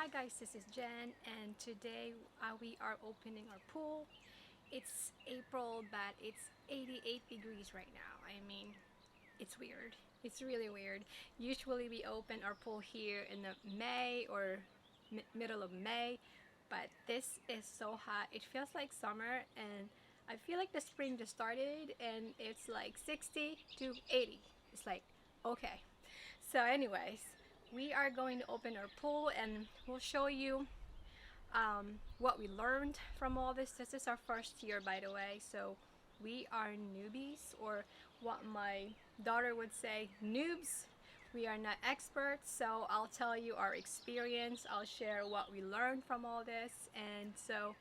Hi guys, this is Jen and today we are opening our pool. It's April but it's 88 degrees right now. I mean, it's weird. It's really weird. Usually we open our pool here in the May or middle of May, but this is so hot. It feels like summer and I feel like the spring just started and it's like 60 to 80. It's like, okay. So anyways, we are going to open our pool and we'll show you what we learned from all this. This is our first year, by the way, so we are newbies, or what my daughter would say, noobs. We are not experts, so I'll tell you our experience. I'll share what we learned from all this, and so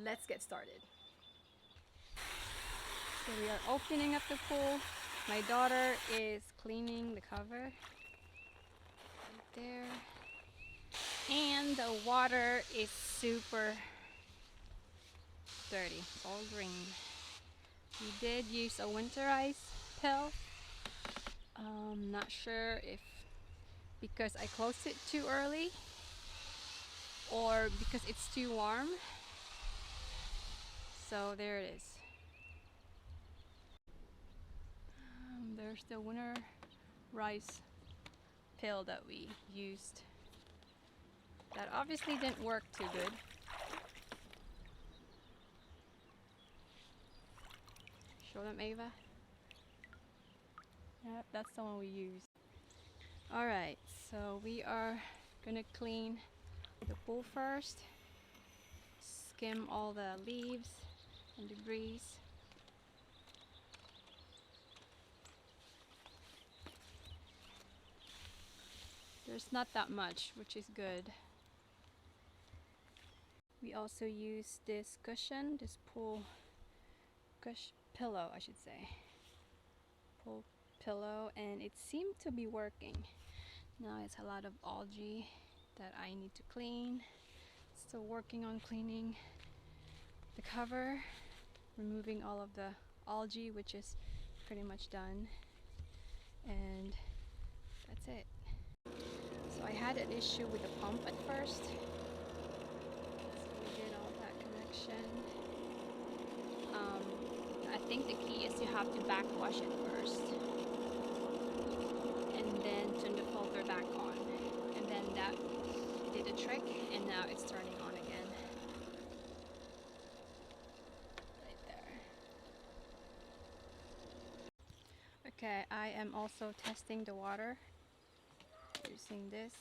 let's get started. So we are opening up the pool. My daughter is cleaning the cover right there. And the water is super dirty. It's all green. We did use a winterize pill. Not sure if because I closed it too early or because it's too warm. So there it is. There's the winter rice pill that we used. That obviously didn't work too good. Show them, Ava. Yep, that's the one we used. Alright, so we are gonna clean the pool first. Skim all the leaves and debris. There's not that much, which is good. We also use this cushion, this pool pillow, I should say. Pool pillow, and it seemed to be working. Now it's a lot of algae that I need to clean. Still working on cleaning the cover, removing all of the algae, which is pretty much done. And that's it. So I had an issue with the pump at first. So we did all that connection. I think the key is you have to backwash it first. And then turn the filter back on. And then that did the trick, and now it's turning on again. Right there. Okay, I am also testing the water using this.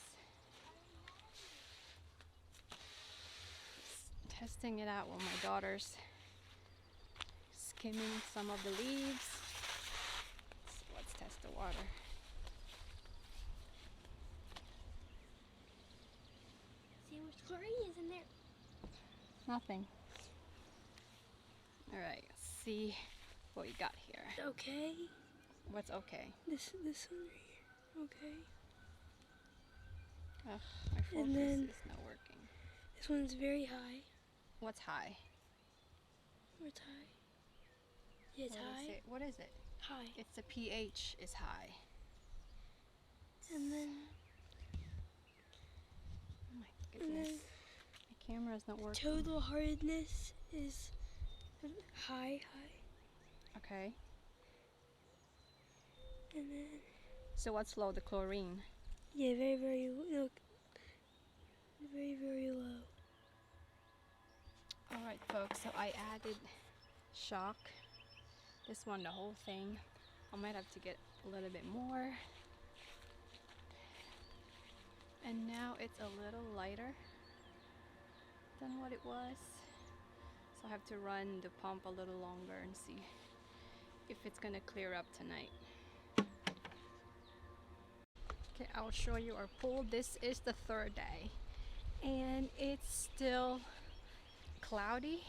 Testing it out while my daughter's skimming some of the leaves. So let's test the water. See how much chlorine is in there. Nothing. Alright, let's see what we got here. Okay. What's okay? This one right here. Okay. Ugh, my focus is not working. This one's very high. What's high? What's high? Yeah, it's high. What is it? High. It's the pH is high. And then. Oh my goodness. My camera is not working. Total hardness is high. Okay. And then. So what's low? The chlorine? Yeah, very low. Very low. Alright folks, so I added shock. This one, the whole thing. I might have to get a little bit more. And now it's a little lighter than what it was. So I have to run the pump a little longer and see if it's gonna clear up tonight. Okay, I'll show you our pool. This is the third day and it's still cloudy.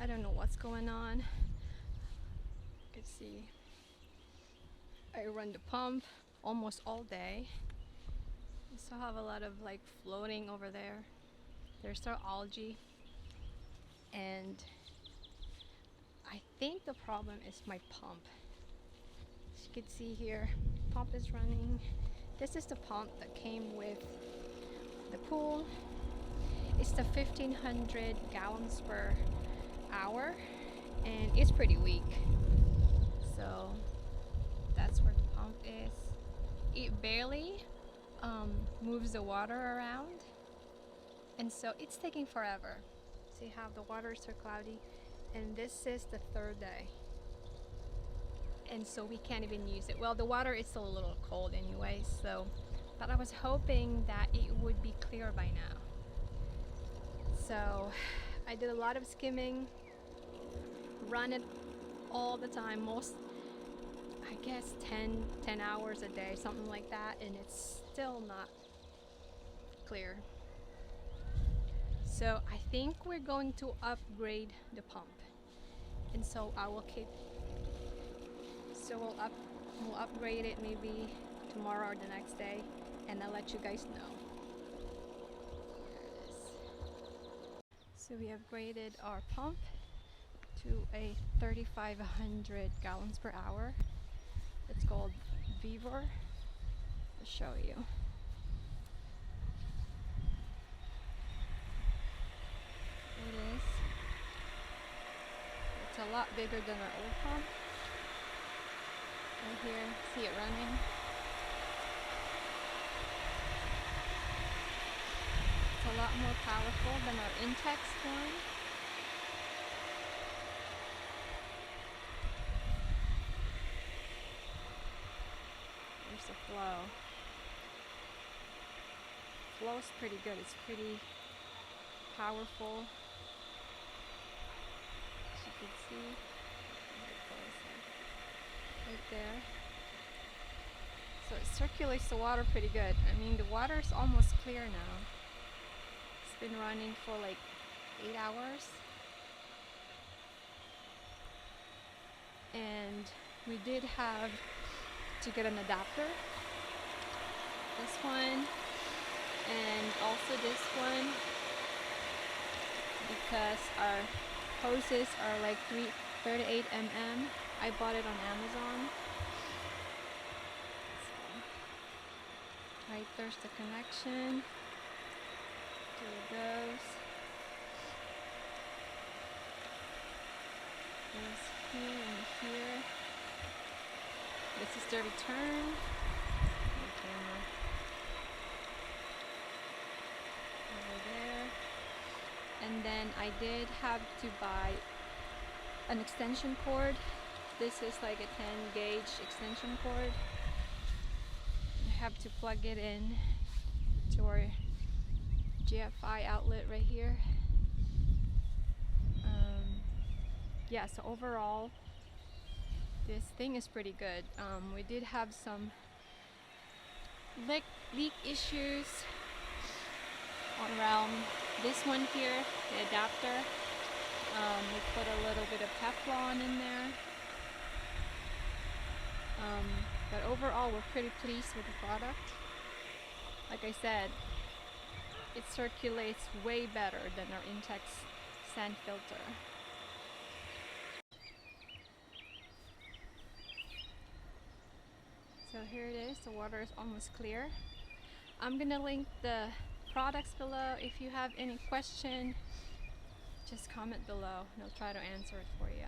I don't know what's going on. You can see I run the pump almost all day. I still have a lot of like floating over there. There's still algae, and I think the problem is my pump. As you can see here, pump is running. This is the pump that came with the pool. It's the 1500 gallons per hour, and it's pretty weak. So that's where the pump is. It barely moves the water around, and so it's taking forever. See how the water is so cloudy, and this is the third day, and so we can't even use it. Well, the water is still a little cold anyway, so but I was hoping that it would be clear by now. So I did a lot of skimming, run it all the time, most I guess 10 hours a day, something like that, and it's still not clear. So I think we're going to upgrade the pump, and so I will keep, so we'll upgrade it maybe tomorrow or the next day, and I'll let you guys know. Here it is. So we upgraded our pump to a 3500 gallons per hour. It's called Vevor. I'll show you. It is. It's a lot bigger than our old pump. Right here, see it running. It's a lot more powerful than our Intex one. There's the flow. Flow's pretty good. It's pretty powerful. As you can see, right there. So it circulates the water pretty good. I mean, the water's almost clear now. It's been running for like 8 hours. And we did have to get an adapter. This one and also this one, because our hoses are like 38 mm. I bought it on Amazon. So, right there's the connection. There it goes. Goes here and here. This is the return. Over there. And then I did have to buy an extension cord. This is like a 10 gauge extension cord. I have to plug it in to our GFI outlet right here. Yeah, so overall this thing is pretty good. We did have some leak issues around this one here, the adapter. We put a little bit of Teflon in there. But overall we're pretty pleased with the product. Like I said, it circulates way better than our Intex sand filter. So here it is, the water is almost clear. I'm gonna link the products below. If you have any question, just comment below and I'll try to answer it for you.